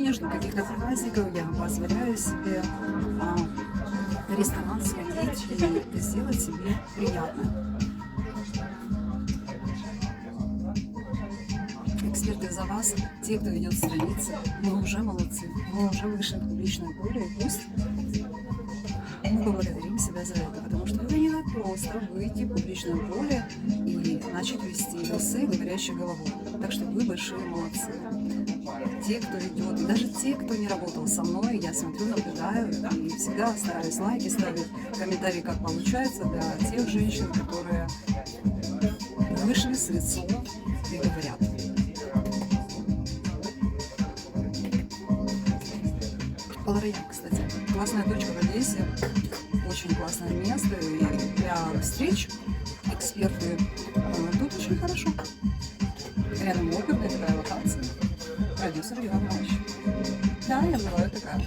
не жду каких-то праздников, я позволяю себе в ресторан сходить и сделать себе приятно. Эксперты за вас, те, кто ведет страницы, мы уже молодцы, мы уже вышли в публичное поле, и пусть мы поблагодарим себя за это, потому что это не так просто выйти в публичное поле и начать вести весы, говорящие головой. Так что вы большие молодцы. Те, кто ведет, и даже те, кто не работал со мной, я смотрю, наблюдаю и всегда стараюсь лайки ставить, комментарии, как получается, для тех женщин, которые вышли с лицом и говорят. Полароян, кстати, классная точка в Одессе, очень классное место, и для встреч эксперты тут очень хорошо. Рядом оперная такая локация, продюсер Иван Иванович. Да, я бываю такая.